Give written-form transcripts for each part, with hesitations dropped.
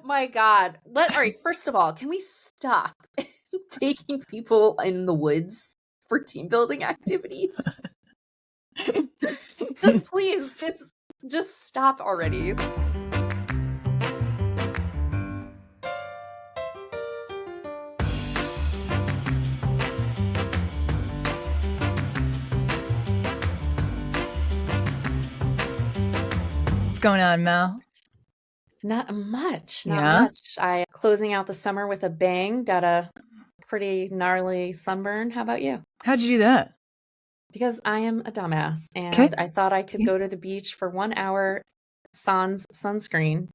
my God. All right, first of all, can we stop taking people in the woods for team building activities? Just please, just stop already. What's going on, Mel? Not much. Yeah? I closing out the summer with a bang, got a pretty gnarly sunburn. How about you? How'd you do that? Because I am a dumbass and Okay. I thought I could Yeah. go to the beach for 1 hour sans sunscreen.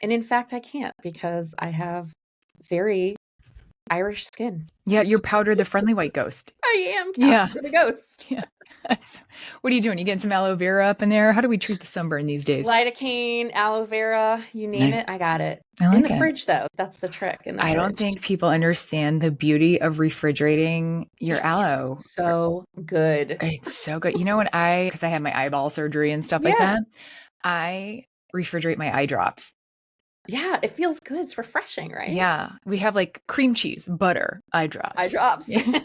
And in fact, I can't because I have very Irish skin. Yeah, you're Powder the Friendly White Ghost. I am Yeah. Powder the Ghost. Yeah. What are you doing? You getting some aloe vera up in there? How do we treat the sunburn these days? Lidocaine, aloe vera, you name it, I got it. I like in the it. frise, though. That's the trick. I don't think people understand the beauty of refrigerating your aloe. So good. It's so good. You know, because I had my eyeball surgery and stuff like that, I refrigerate my eye drops. Yeah, it feels good. It's refreshing, right? Yeah. We have like cream cheese, butter, eye drops. Eye drops. Yeah.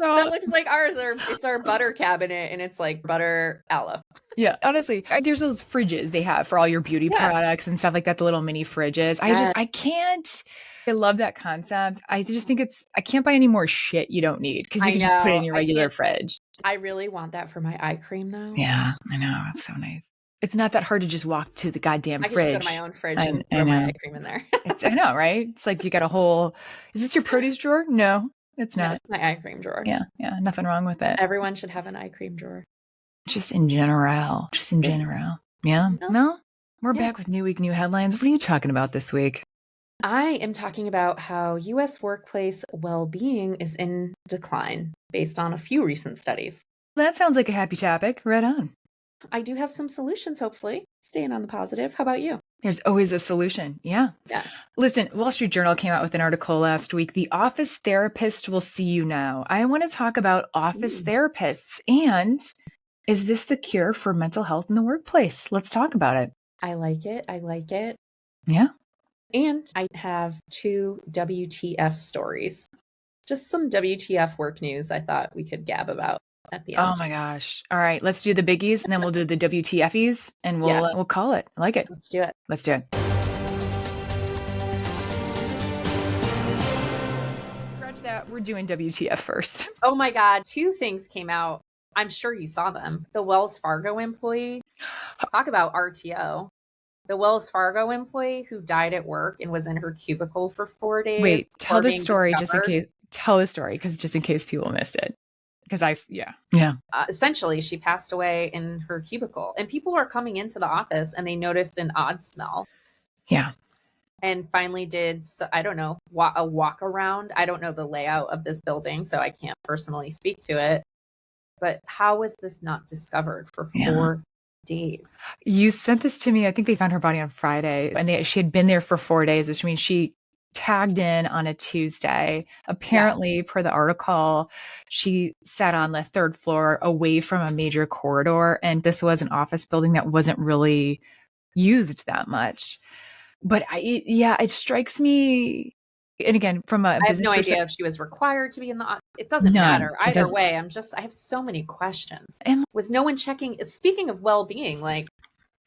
That looks like ours. It's our butter cabinet and it's like butter aloe. Yeah, honestly, there's those fridges they have for all your beauty products and stuff like that, the little mini fridges. I can't. I love that concept. I just think I can't buy any more shit you don't need because you can just put it in your regular fridge. I really want that for my eye cream though. Yeah, I know. It's so nice. It's not that hard to just walk to the goddamn fridge. I can just go to my own fridge and throw my eye cream in there. I know, right? It's like you got a whole, is this your produce drawer? No, it's not. No, it's my eye cream drawer. Yeah, nothing wrong with it. Everyone should have an eye cream drawer. Just in general. Yeah. Mel, we're back with New Week, New Headlines. What are you talking about this week? I am talking about how U.S. workplace well-being is in decline based on a few recent studies. That sounds like a happy topic. Right on. I do have some solutions, hopefully. Staying on the positive. How about you? There's always a solution. Yeah. Listen, Wall Street Journal came out with an article last week. The office therapist will see you now. I want to talk about office therapists and is this the cure for mental health in the workplace? Let's talk about it. I like it. Yeah. And I have 2 WTF stories. Just some WTF work news I thought we could gab about at the end. Oh my gosh. All right. Let's do the biggies and then we'll do the WTFs and we'll call it. I like it. Let's do it. Scratch that. We're doing WTF first. Oh my God. 2 things came out. I'm sure you saw them. The WellsFargo employee. Talk about RTO. The WellsFargo employee who died at work and was in her cubicle for 4 days. Wait, tell the story just in case. Tell the story just in case people missed it. Because essentially, she passed away in her cubicle, and people were coming into the office and they noticed an odd smell. Yeah. And finally did, I don't know, a walk around. I don't know the layout of this building, so I can't personally speak to it. But how was this not discovered for 4 days? You sent this to me. I think they found her body on Friday, and she had been there for 4 days, which means she tagged in on a Tuesday. Apparently, per the article, she sat on the 3rd floor away from a major corridor, and this was an office building that wasn't really used that much. But it strikes me. And again, from I have no idea if she was required to be in the office. It doesn't matter. Either way, I have so many questions. And was no one checking? Speaking of well-being, like,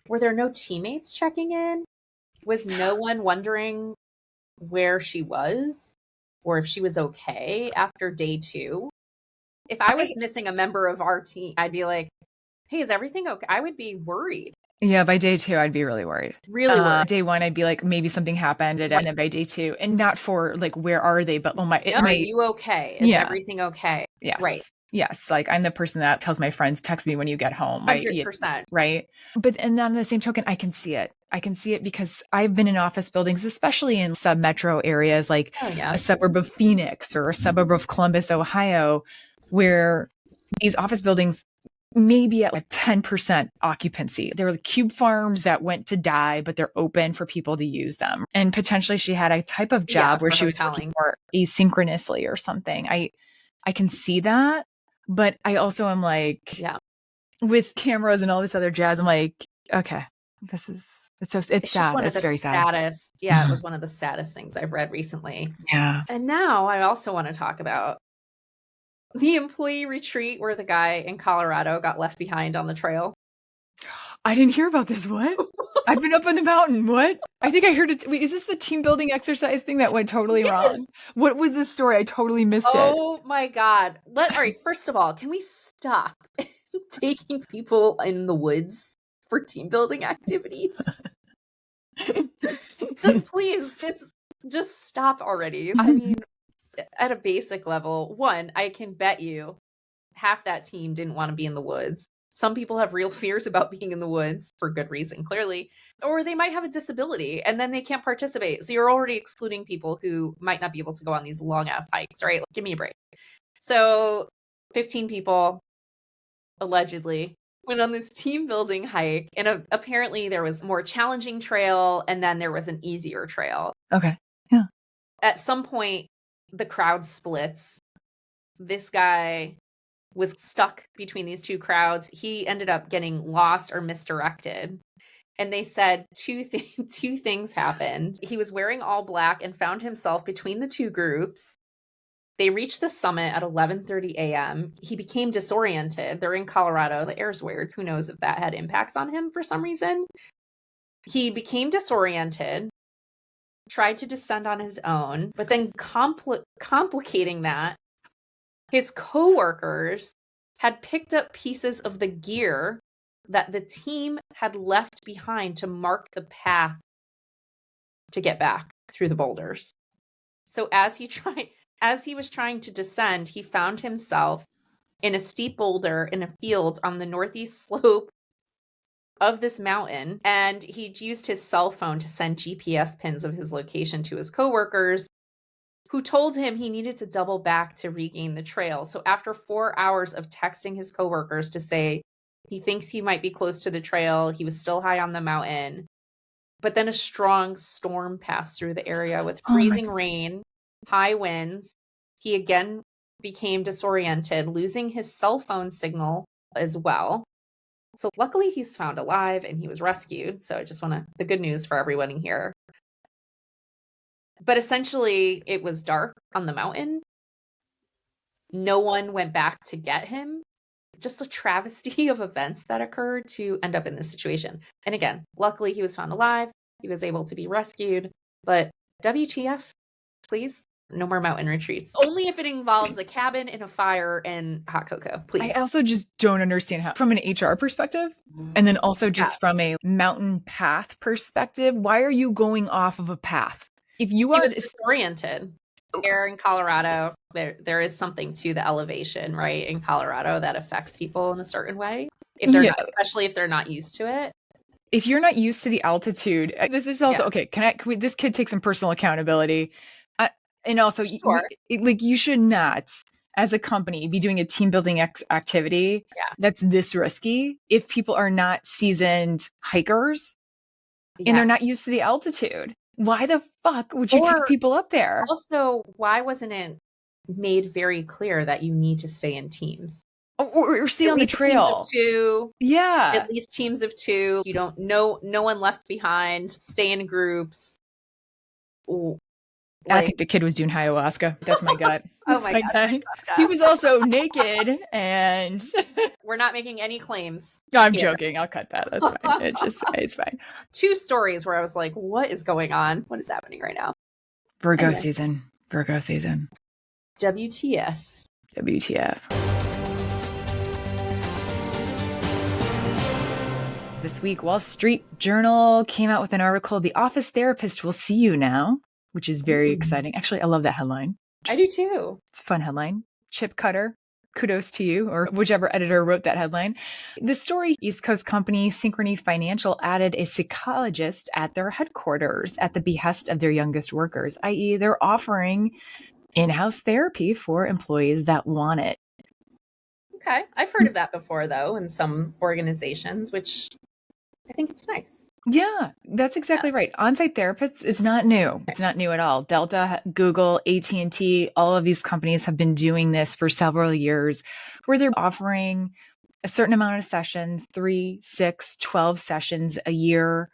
were there no teammates checking in? Was no one wondering where she was or if she was okay after day 2? If I was missing a member of our team, I'd be like, hey, is everything okay? I would be worried. Yeah, by day 2, I'd be really worried. Day 1, I'd be like, maybe something happened. And then by day 2, and not for like, where are they? But are you okay? Is everything okay? Yes. Right. Yes. Like, I'm the person that tells my friends, text me when you get home. 100%. Right. But, and on the same token, I can see it. Because I've been in office buildings, especially in sub-metro areas, like a suburb of Phoenix or a suburb of Columbus, Ohio, where these office buildings maybe at like 10% occupancy. There were cube farms that went to die, but they're open for people to use them. And potentially she had a type of job where she was working more asynchronously or something. I can see that, but I also am like, with cameras and all this other jazz, I'm like, okay, It's sad. It's very sad. It was one of the saddest things I've read recently. Yeah. And now I also want to talk about the employee retreat where the guy in Colorado got left behind on the trail. I didn't hear about this. What? I've been up on the mountain. What? I think I heard it. Wait, is this the team building exercise thing that went totally wrong? What was this story? I totally missed it. Oh my God. All right. First of all, can we stop taking people in the woods for team building activities? Just stop already. I mean, at a basic level, one, I can bet you half that team didn't want to be in the woods. Some people have real fears about being in the woods for good reason, clearly, or they might have a disability and then they can't participate. So you're already excluding people who might not be able to go on these long ass hikes, right? Like, give me a break. So 15 people allegedly went on this team building hike, and apparently there was a more challenging trail and then there was an easier trail. Okay. Yeah. At some point, the crowd splits. This guy was stuck between these two crowds. He ended up getting lost or misdirected. And they said two things happened. He was wearing all black and found himself between the two groups. They reached the summit at 11:30 a.m. He became disoriented. They're in Colorado. The air's weird. Who knows if that had impacts on him for some reason. He became disoriented, tried to descend on his own, but then complicating that, his coworkers had picked up pieces of the gear that the team had left behind to mark the path to get back through the boulders. So as he was trying to descend, he found himself in a steep boulder in a field on the northeast slope of this mountain, and he used his cell phone to send GPS pins of his location to his coworkers, who told him he needed to double back to regain the trail. So after 4 hours of texting his coworkers to say he thinks he might be close to the trail, he was still high on the mountain. But then a strong storm passed through the area with freezing rain, high winds. He again became disoriented, losing his cell phone signal as well. So luckily he's found alive and he was rescued. So I just the good news for everyone in here. But essentially, it was dark on the mountain. No one went back to get him. Just a travesty of events that occurred to end up in this situation. And again, luckily he was found alive. He was able to be rescued. But WTF, please, no more mountain retreats. Only if it involves a cabin and a fire and hot cocoa, please. I also just don't understand how, from an HR perspective, and then also just from a mountain path perspective, why are you going off of a path? If you are disoriented here in Colorado, there is something to the elevation, right, in Colorado that affects people in a certain way. If they're especially if they're not used to it. If you're not used to the altitude, this is also okay. Can this kid take some personal accountability? And also, you should not, as a company, be doing a team building activity that's this risky if people are not seasoned hikers and they're not used to the altitude. Why the fuck would you take people up there? Also, why wasn't it made very clear that you need to stay in teams? Or stay on the trail. Teams of two. Yeah. At least teams of two. You don't know, no one left behind. Stay in groups. I think the kid was doing ayahuasca. That's my gut. That's my God. He was also naked, and we're not making any claims. No, I'm joking. I'll cut that. That's fine. It's fine. Two stories where I was like, what is going on? What is happening right now? Virgo season. WTF. This week, Wall Street Journal came out with an article, "The Office Therapist Will See You Now," which is very exciting. Actually, I love that headline. I do too. It's a fun headline. Chip Cutter, kudos to you, or whichever editor wrote that headline. The story, East Coast company Synchrony Financial added a psychologist at their headquarters at the behest of their youngest workers, i.e. they're offering in-house therapy for employees that want it. Okay. I've heard of that before, though, in some organizations, which I think it's nice. Yeah, that's exactly right. On-site therapists is not new. It's not new at all. Delta, Google, AT&T, all of these companies have been doing this for several years, where they're offering a certain amount of sessions, 3, 6, 12 sessions a year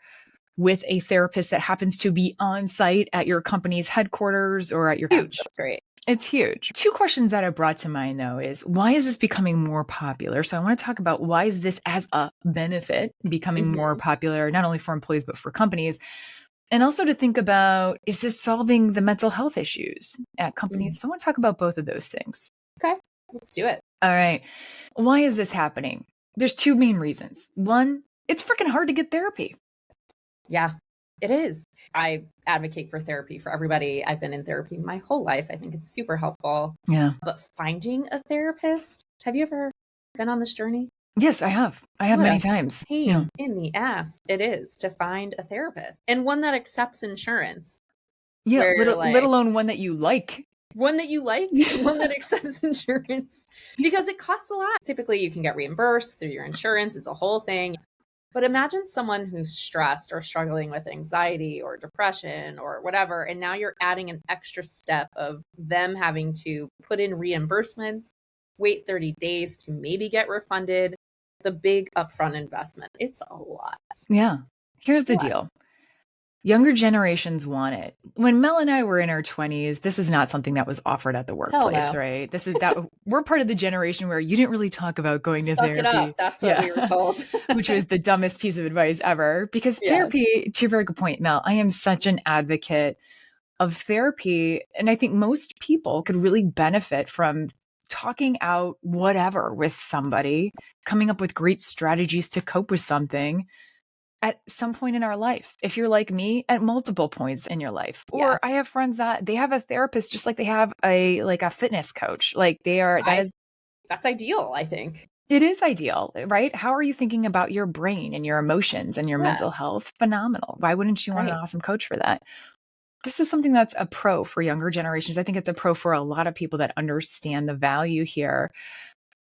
with a therapist that happens to be on site at your company's headquarters or at your huge. That's great. It's huge. 2 questions that I brought to mind though is why is this becoming more popular? So I want to talk about why is this as a benefit becoming more popular, not only for employees, but for companies. And also to think about, is this solving the mental health issues at companies? So I want to talk about both of those things. Okay, let's do it. All right. Why is this happening? There's 2 main reasons. One, it's freaking hard to get therapy. Yeah, it is. I advocate for therapy for everybody. I've been in therapy my whole life. I think it's super helpful. Yeah. But finding a therapist, have you ever been on this journey? Yes, I have. I have many times. Pain in the ass it is to find a therapist, and one that accepts insurance. Yeah, let alone one that you like. One that you like, one that accepts insurance, because it costs a lot. Typically, you can get reimbursed through your insurance. It's a whole thing. But imagine someone who's stressed or struggling with anxiety or depression or whatever, and now you're adding an extra step of them having to put in reimbursements, wait 30 days to maybe get refunded, the big upfront investment. It's a lot. Yeah. Here's the deal. Younger generations want it. When Mel and I were in our 20s, this is not something that was offered at the workplace, right? This is that we're part of the generation where you didn't really talk about going to therapy. It up. That's what we were told. Which was the dumbest piece of advice ever. Because therapy, to your very good point, Mel, I am such an advocate of therapy. And I think most people could really benefit from talking out whatever with somebody, coming up with great strategies to cope with something at some point in our life. If you're like me, at multiple points in your life. Or I have friends that they have a therapist just like they have a fitness coach. Like that's ideal, I think. It is ideal, right? How are you thinking about your brain and your emotions and your mental health? Phenomenal. Why wouldn't you want an awesome coach for that? This is something that's a pro for younger generations. I think it's a pro for a lot of people that understand the value here,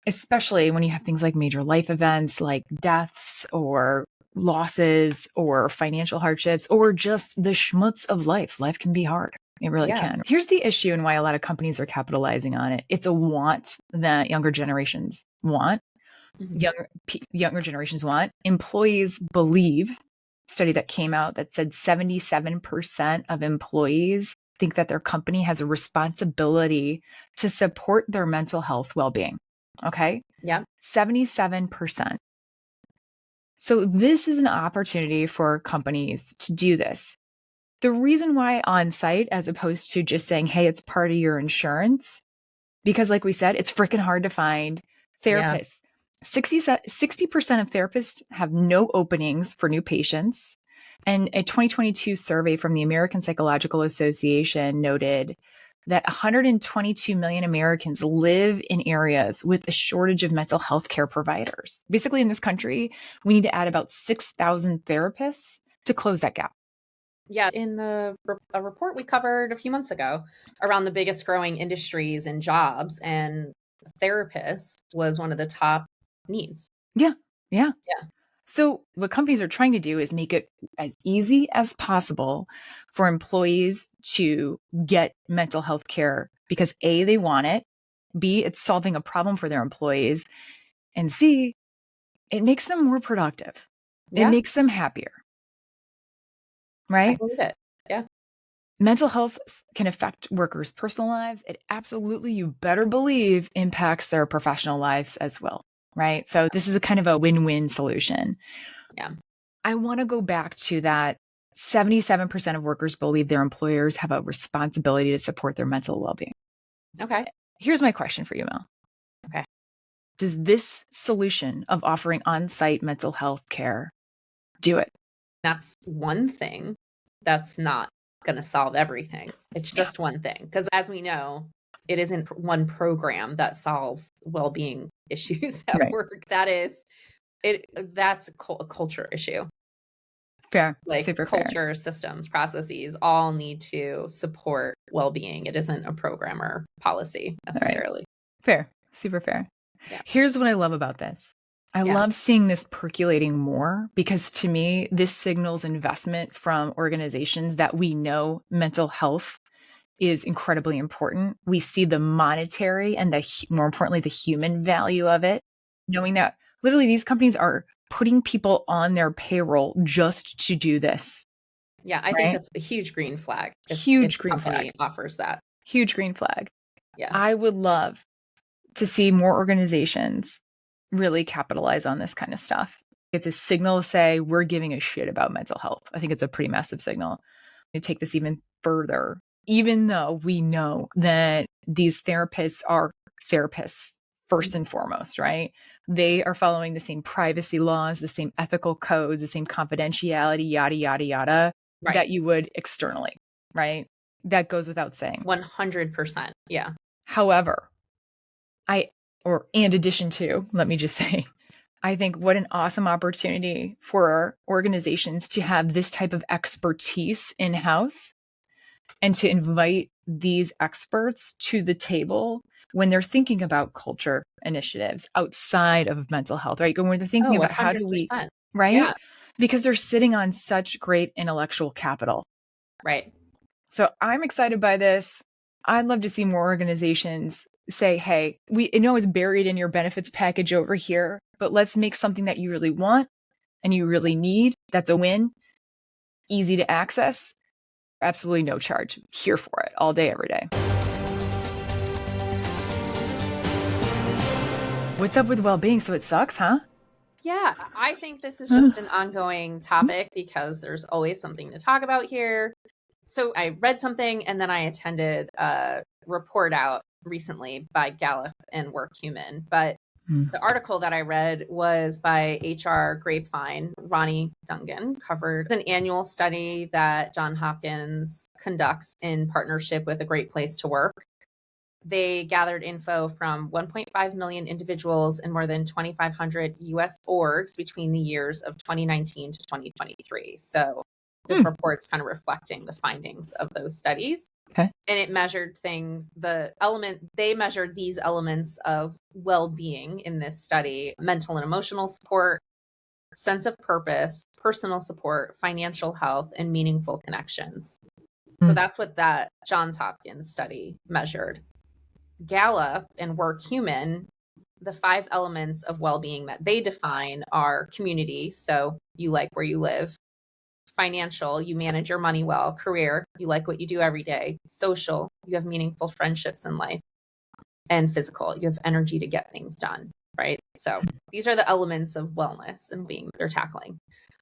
especially when you have things like major life events like deaths or losses or financial hardships or just the schmutz of life. Life can be hard. It really can. Here's the issue and why a lot of companies are capitalizing on it. It's a want that younger generations want. Younger generations want. Employees believe, study that came out that said 77% of employees think that their company has a responsibility to support their mental health well-being. Okay? Yeah. 77%. So this is an opportunity for companies to do this. The reason why on-site, as opposed to just saying, hey, it's part of your insurance, because like we said, it's freaking hard to find therapists. 60% of therapists have no openings for new patients. And a 2022 survey from the American Psychological Association noted that 122 million Americans live in areas with a shortage of mental health care providers. Basically, in this country, we need to add about 6,000 therapists to close that gap. Yeah, in a report we covered a few months ago around the biggest growing industries and jobs, and therapist was one of the top needs. Yeah. So what companies are trying to do is make it as easy as possible for employees to get mental health care because A, they want it, B, it's solving a problem for their employees, and C, it makes them more productive. It makes them happier. Right? I believe it. Yeah. Mental health can affect workers' personal lives. It absolutely, you better believe, impacts their professional lives as well. Right? So this is a kind of a win-win solution. Yeah. I want to go back to that 77% of workers believe their employers have a responsibility to support their mental well-being. Okay. Here's my question for you, Mel. Okay. Does this solution of offering on-site mental health care do it? That's one thing. That's not going to solve everything. It's just one thing. Because as we know, it isn't one program that solves well-being issues at work. That's a culture issue. Fair. Like super culture, fair. systems, processes all need to support well-being. It isn't a program or policy necessarily. Fair. Super fair. Yeah. Here's what I love about this. I love seeing this percolating more because to me, this signals investment from organizations that we know mental health is incredibly important. We see the monetary and more importantly, the human value of it, knowing that Literally, these companies are putting people on their payroll just to do this. Yeah, I think that's a huge green flag. Huge if green company flag. offers that. Huge green flag. Yeah. I would love to see more organizations really capitalize on this kind of stuff. It's a signal to say we're giving a shit about mental health. I think it's a pretty massive signal. To take this even further, even though we know that these therapists are therapists first and foremost, right? They are following the same privacy laws, the same ethical codes, the same confidentiality, yada, yada, yada, that you would externally, right? That goes without saying. 100%. Yeah. However, in addition to, let me just say, I think what an awesome opportunity for organizations to have this type of expertise in-house and to invite these experts to the table when they're thinking about culture initiatives outside of mental health, right? When they're thinking about 100%. how do we, right? Yeah. Because they're sitting on such great intellectual capital. Right. So I'm excited by this. I'd love to see more organizations say, hey, we know it's buried in your benefits package over here, but let's make something that you really want and you really need. That's a win. Easy to access. Absolutely no charge. Here for it all day, every day. What's up with well-being? So it sucks, huh? Yeah, I think this is just an ongoing topic because there's always something to talk about here. So I read something and then I attended a report out recently by Gallup and WorkHuman. But the article that I read was by HR Grapevine. Ronnie Dungan covered an annual study that John Hopkins conducts in partnership with A Great Place to Work. They gathered info from 1.5 million individuals in more than 2,500 US orgs between the years of 2019 to 2023. So this report's kind of reflecting the findings of those studies. Okay. And it measured they measured these elements of well-being in this study: mental and emotional support, sense of purpose, personal support, financial health, and meaningful connections. So that's what that Johns Hopkins study measured. Gallup and WorkHuman, the 5 elements of well-being that they define are community, so you like where you live; financial, you manage your money well; career, you like what you do every day; social, you have meaningful friendships in life; and physical, you have energy to get things done, right? So these are the elements of wellness and being they're tackling.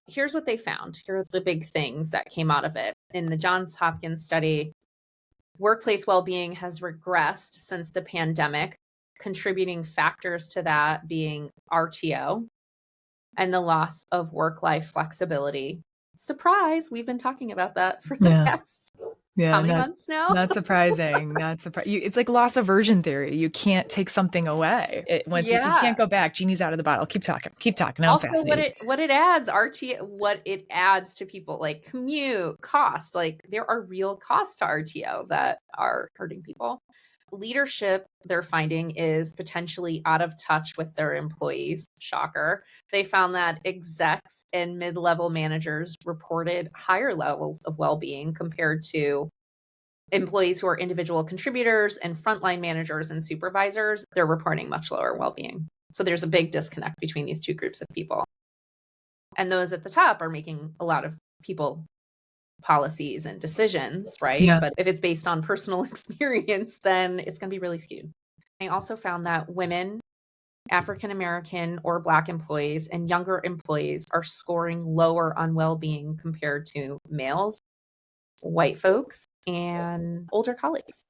Here's what they found. Here are the big things that came out of it. In the Johns Hopkins study, workplace well-being has regressed since the pandemic, contributing factors to that being RTO and the loss of work-life flexibility. Surprise, we've been talking about that for the past how many months now? Not surprising. Not surprising. It's like loss aversion theory. You can't take something away. You can't go back. Genie's out of the bottle. Keep talking. Also, what it adds, what it adds to people, like commute, cost, like there are real costs to RTO that are hurting people. Leadership, they're finding, is potentially out of touch with their employees. Shocker. They found that execs and mid-level managers reported higher levels of well-being compared to employees who are individual contributors, and frontline managers and supervisors. They're reporting much lower well-being. So there's a big disconnect between these two groups of people. And those at the top are making a lot of people policies and decisions, right? Yeah. But if it's based on personal experience, then it's going to be really skewed. They also found that women, African American or Black employees, and younger employees are scoring lower on well-being compared to males, white folks, and older colleagues.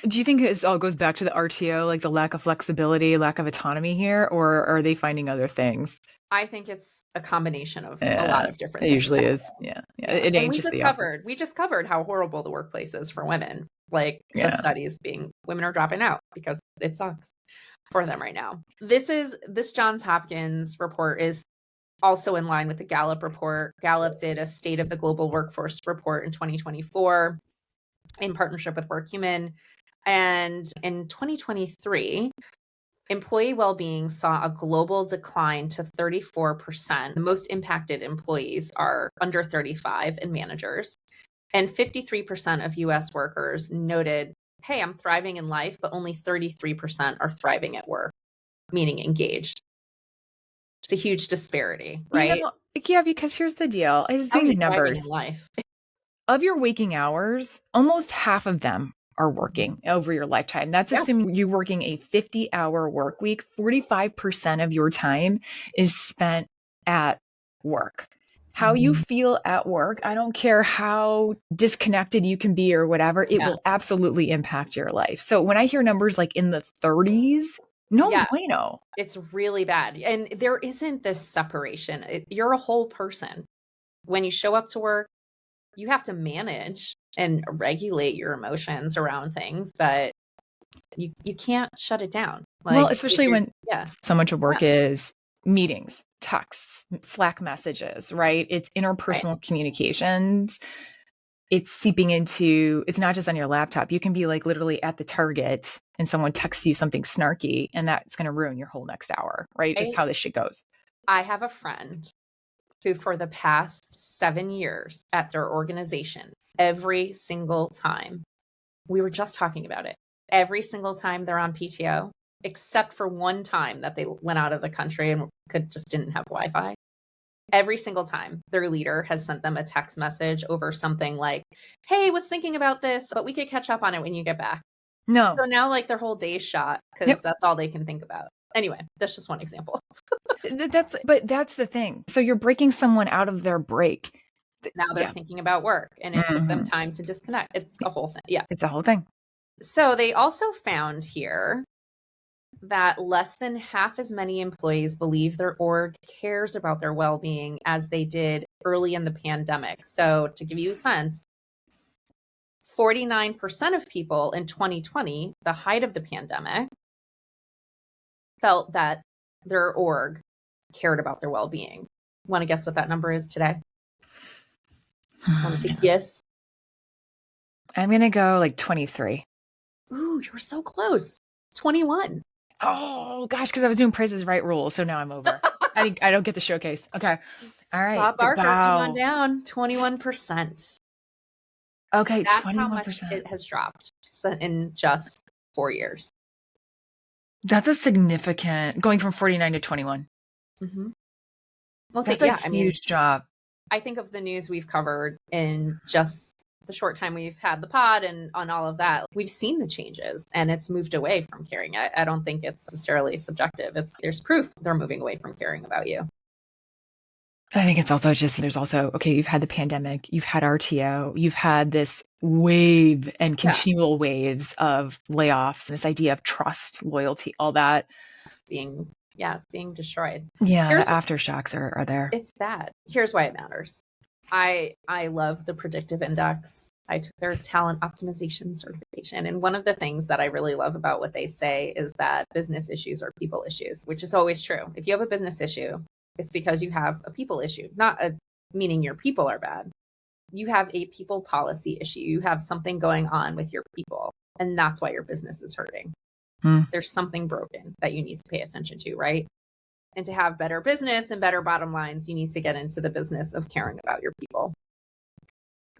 Do you think it all goes back to the RTO, like the lack of flexibility, lack of autonomy here, or are they finding other things? I think it's a combination of a lot of different things. It usually is. Yeah. It ain't just the office. We just covered how horrible the workplace is for women. Like the studies being women are dropping out because it sucks for them right now. This Johns Hopkins report is also in line with the Gallup report. Gallup did a State of the Global Workforce report in 2024 in partnership with WorkHuman. And in 2023, employee well-being saw a global decline to 34%. The most impacted employees are under 35 and managers. And 53% of US workers noted, hey, I'm thriving in life, but only 33% are thriving at work, meaning engaged. It's a huge disparity, right? Yeah, because here's the deal. I just doing the numbers. In life. Of your waking hours, almost half of them are working over your lifetime. That's assuming you're working a 50-hour work week. 45% of your time is spent at work. How you feel at work, I don't care how disconnected you can be or whatever, it will absolutely impact your life. So when I hear numbers like in the 30s, no bueno. It's really bad. And there isn't this separation. You're a whole person. When you show up to work, you have to manage and regulate your emotions around things, but you can't shut it down. Well, especially when so much of work is meetings, texts, Slack messages, right? It's interpersonal communications. It's seeping into, it's not just on your laptop. You can be like literally at the Target and someone texts you something snarky and that's going to ruin your whole next hour, right? Just how this shit goes. I have a friend who for the past 7 years at their organization, every single time, we were just talking about it, every single time they're on PTO, except for one time that they went out of the country and just didn't have Wi-Fi. Every single time their leader has sent them a text message over something like, hey, was thinking about this, but we could catch up on it when you get back. No. So now like their whole day's shot because that's all they can think about. Anyway, that's just one example. But that's the thing. So you're breaking someone out of their break. Now they're thinking about work and it took them time to disconnect. It's a whole thing. Yeah. It's a whole thing. So they also found here that less than half as many employees believe their org cares about their well-being as they did early in the pandemic. So to give you a sense, 49% of people in 2020, the height of the pandemic, felt that their org cared about their well-being. Want to guess what that number is today? Want to guess? I'm going to go like 23. Ooh, you were so close. 21. Oh gosh, because I was doing Price is Right rules, so now I'm over. I don't get the showcase. Okay, all right. Bob Barker, come on down. 21%. Okay, that's 21%. How much it has dropped in just 4 years. That's a significant going from 49 to 21. Mm-hmm. Well, that's a huge drop. I think of the news we've covered in just the short time we've had the pod and on all of that, we've seen the changes and it's moved away from caring. I don't think it's necessarily subjective. There's proof they're moving away from caring about you. I think it's also just, there's also, okay, you've had the pandemic, you've had RTO, you've had this wave and continual waves of layoffs and this idea of trust, loyalty, all that. It's being destroyed. Yeah, the aftershocks are there. It's bad. Here's why it matters. I love the predictive index. I took their talent optimization certification. And one of the things that I really love about what they say is that business issues are people issues, which is always true. If you have a business issue, it's because you have a people issue, not meaning your people are bad. You have a people policy issue. You have something going on with your people. And that's why your business is hurting. There's something broken that you need to pay attention to, right? And to have better business and better bottom lines, you need to get into the business of caring about your people.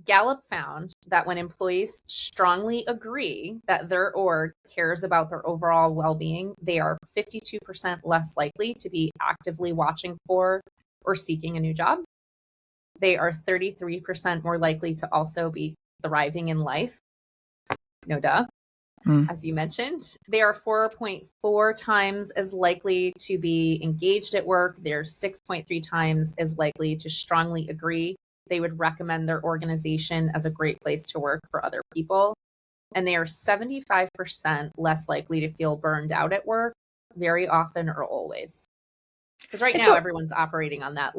Gallup found that when employees strongly agree that their org cares about their overall well-being, they are 52% less likely to be actively watching for or seeking a new job. They are 33% more likely to also be thriving in life. No duh. As you mentioned, they are 4.4 times as likely to be engaged at work. They're 6.3 times as likely to strongly agree. They would recommend their organization as a great place to work for other people. And they are 75% less likely to feel burned out at work very often or always. Because right now, everyone's operating on that.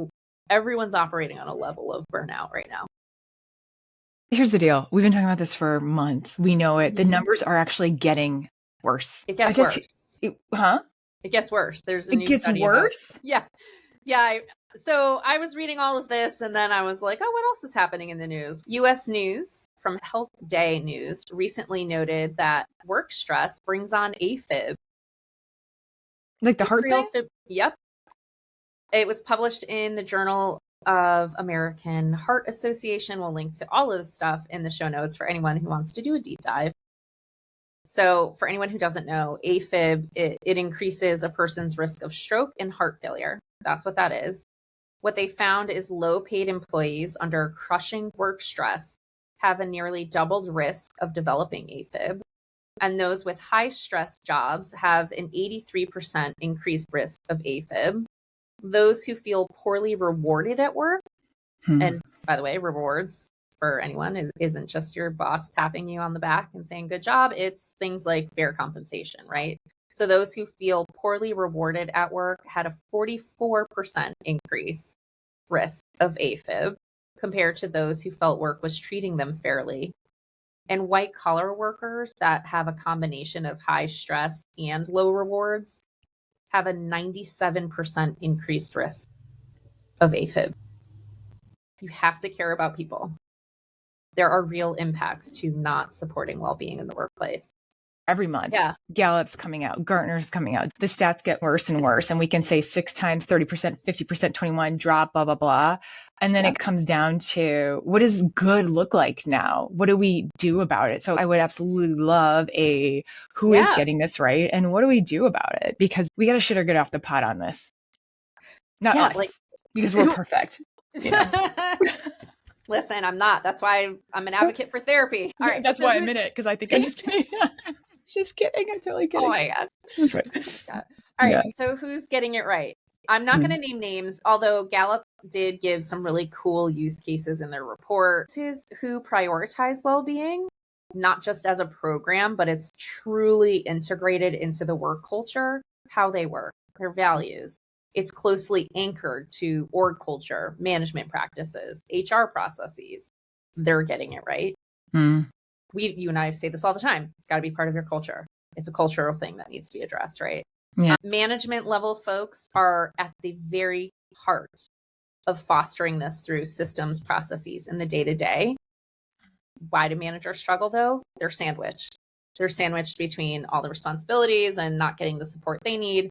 Everyone's operating on a level of burnout right now. Here's the deal. We've been talking about this for months. We know it. The numbers are actually getting worse. It gets worse. It gets worse. There's a new study. It gets worse? Yeah. So I was reading all of this and then I was like, oh, what else is happening in the news? U.S. News from Health Day News recently noted that work stress brings on AFib. Like the heart thing? Yep. It was published in the Journal of American Heart Association. We'll link to all of this stuff in the show notes for anyone who wants to do a deep dive. So for anyone who doesn't know, AFib, it increases a person's risk of stroke and heart failure. That's what that is. What they found is low paid employees under crushing work stress have a nearly doubled risk of developing AFib. And those with high stress jobs have an 83% increased risk of AFib. Those who feel poorly rewarded at work, and by the way, rewards for anyone isn't just your boss tapping you on the back and saying good job. It's things like fair compensation, right? So those who feel poorly rewarded at work had a 44% increase risk of AFib compared to those who felt work was treating them fairly. And white collar workers that have a combination of high stress and low rewards have a 97% increased risk of AFib. You have to care about people. There are real impacts to not supporting well-being in the workplace. Every month, Gallup's coming out, Gartner's coming out. The stats get worse and worse. And we can say 6 times, 30%, 50%, 21, drop, blah, blah, blah. And then it comes down to, what does good look like now? What do we do about it? So I would absolutely love who is getting this right? And what do we do about it? Because we got to shit or get off the pot on this. Not us, because we're perfect. You know? Listen, I'm not. That's why I'm an advocate for therapy. All right. That's why I'm in it, because I think I'm just kidding. Just kidding. I'm totally kidding. Oh my God. All right. So who's getting it right? I'm not going to name names, although Gallup did give some really cool use cases in their report. This is who prioritize well-being, not just as a program, but it's truly integrated into the work culture, how they work, their values. It's closely anchored to org culture, management practices, HR processes. They're getting it right. You and I say this all the time. It's got to be part of your culture. It's a cultural thing that needs to be addressed, right? Yeah. Management level folks are at the very heart of fostering this through systems, processes in the day-to-day. Why do managers struggle though? They're sandwiched. They're sandwiched between all the responsibilities and not getting the support they need.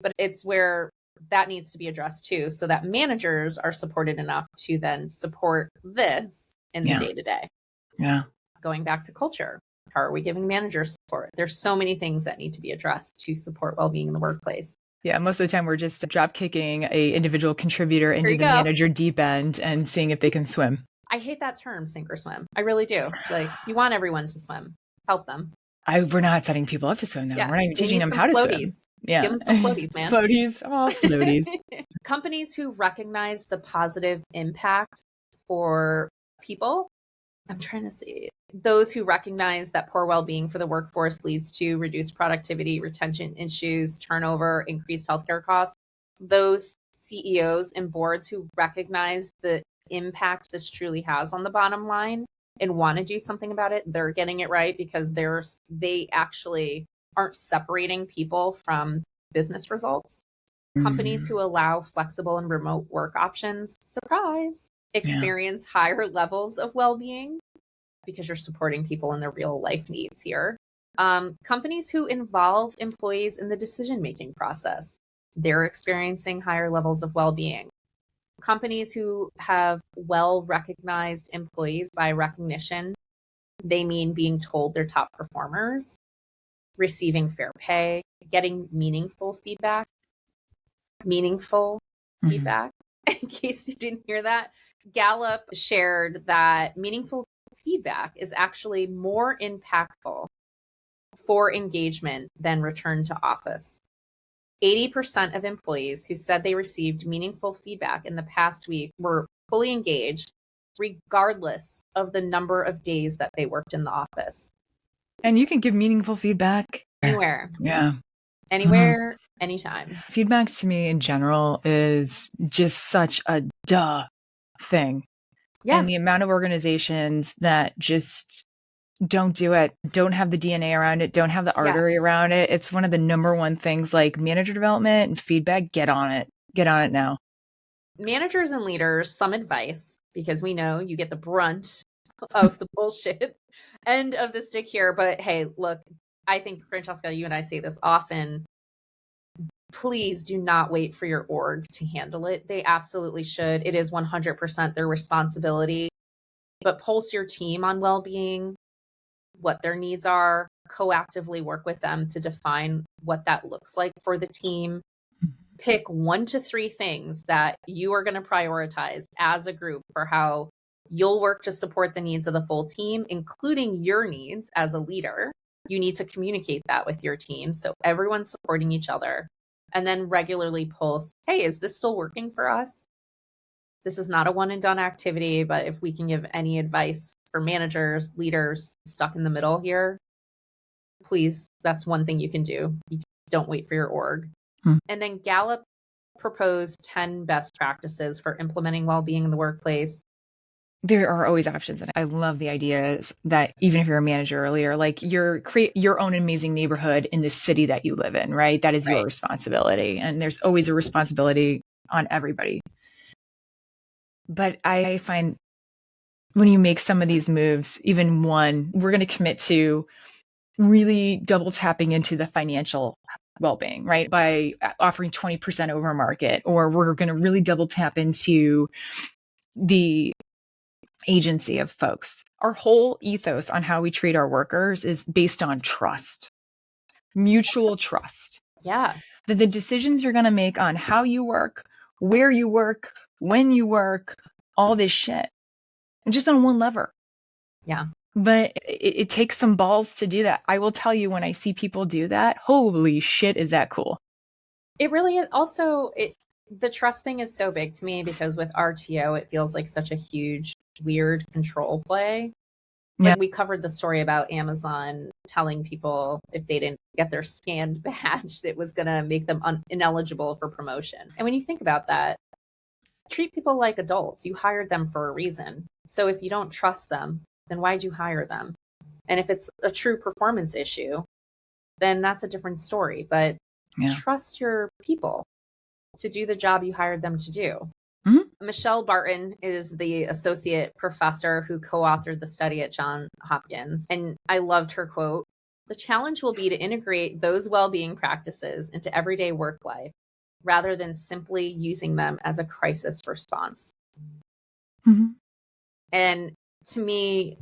But it's where that needs to be addressed too, so that managers are supported enough to then support this in the day-to-day. Yeah. Going back to culture, how are we giving managers support? There's so many things that need to be addressed to support well-being in the workplace. Yeah, most of the time we're just drop kicking a individual contributor into the manager deep end and seeing if they can swim. I hate that term, sink or swim. I really do. Like, you want everyone to swim. Help them. We're not setting people up to swim though. Yeah. We're not even teaching them how to swim. Yeah. Give them some floaties, man. Floaties. Oh, floaties. Companies who recognize the positive impact for people. I'm trying to see. Those who recognize that poor well-being for the workforce leads to reduced productivity, retention issues, turnover, increased healthcare costs. Those CEOs and boards who recognize the impact this truly has on the bottom line and want to do something about it, they're getting it right, because they actually aren't separating people from business results. Companies who allow flexible and remote work options, surprise, experience higher levels of well-being because you're supporting people in their real life needs here. Companies who involve employees in the decision-making process, they're experiencing higher levels of well-being. Companies who have well-recognized employees by recognition, they mean being told they're top performers, receiving fair pay, getting meaningful feedback. In case you didn't hear that, Gallup shared that meaningful feedback is actually more impactful for engagement than return to office. 80% of employees who said they received meaningful feedback in the past week were fully engaged, regardless of the number of days that they worked in the office. And you can give meaningful feedback anywhere. Yeah. Anywhere, anytime. Feedback to me in general is just such a thing. Yeah. And the amount of organizations that just don't do it, don't have the DNA around it, don't have the artery around it. It's one of the number one things, like manager development and feedback. Get on it now. Managers and leaders, some advice, because we know you get the brunt of the bullshit end of the stick here. But hey, look, I think, Francesca, you and I say this often. Please do not wait for your org to handle it. They absolutely should. It is 100% their responsibility. But pulse your team on well-being, what their needs are, proactively work with them to define what that looks like for the team. pick 1 to 3 things that you are going to prioritize as a group for how you'll work to support the needs of the full team, including your needs as a leader. You need to communicate that with your team so everyone's supporting each other. And then regularly pulse, hey, is this still working for us? This is not a one and done activity, but if we can give any advice for managers, leaders stuck in the middle here, please, that's one thing you can do. You don't wait for your org. And then Gallup proposed 10 best practices for implementing well-being in the workplace. There are always options. And I love the ideas that even if you're a manager or leader, like create your own amazing neighborhood in the city that you live in, right? That is your responsibility. And there's always a responsibility on everybody. But I find when you make some of these moves, even one, we're going to commit to really double tapping into the financial well-being, right? By offering 20% over market, or we're going to really double tap into the agency of folks. Our whole ethos on how we treat our workers is based on trust, mutual trust. Yeah. That the decisions you're going to make on how you work, where you work, when you work, all this shit, and just on one lever. Yeah. But it takes some balls to do that. I will tell you, when I see people do that, holy shit, is that cool. It really is. Also, the trust thing is so big to me because with RTO, it feels like such a huge, weird control play. Like we covered the story about Amazon telling people if they didn't get their scanned badge, it was going to make them ineligible for promotion. And when you think about that, treat people like adults. You hired them for a reason. So if you don't trust them, then why'd you hire them? And if it's a true performance issue, then that's a different story. But trust your people to do the job you hired them to do. Michelle Barton is the associate professor who co-authored the study at John Hopkins. And I loved her quote. The challenge will be to integrate those well-being practices into everyday work life rather than simply using them as a crisis response. And to me,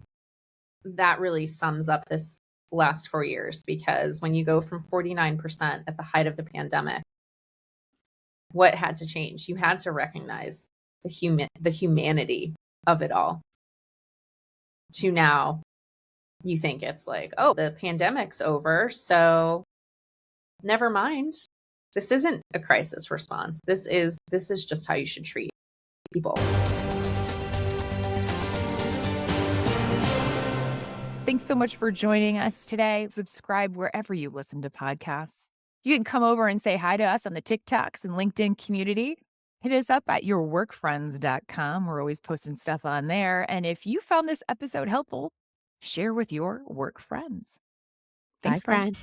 that really sums up this last 4 years, because when you go from 49% at the height of the pandemic, what had to change? You had to recognize the humanity of it all. To now, you think it's like, oh, the pandemic's over, so never mind. This isn't a crisis response. This is just how you should treat people. Thanks so much for joining us today. Subscribe wherever you listen to podcasts. You can come over and say hi to us on the TikToks and LinkedIn community. Hit us up at yourworkfriends.com. We're always posting stuff on there. And if you found this episode helpful, share with your work friends. Thanks, Bye, friend.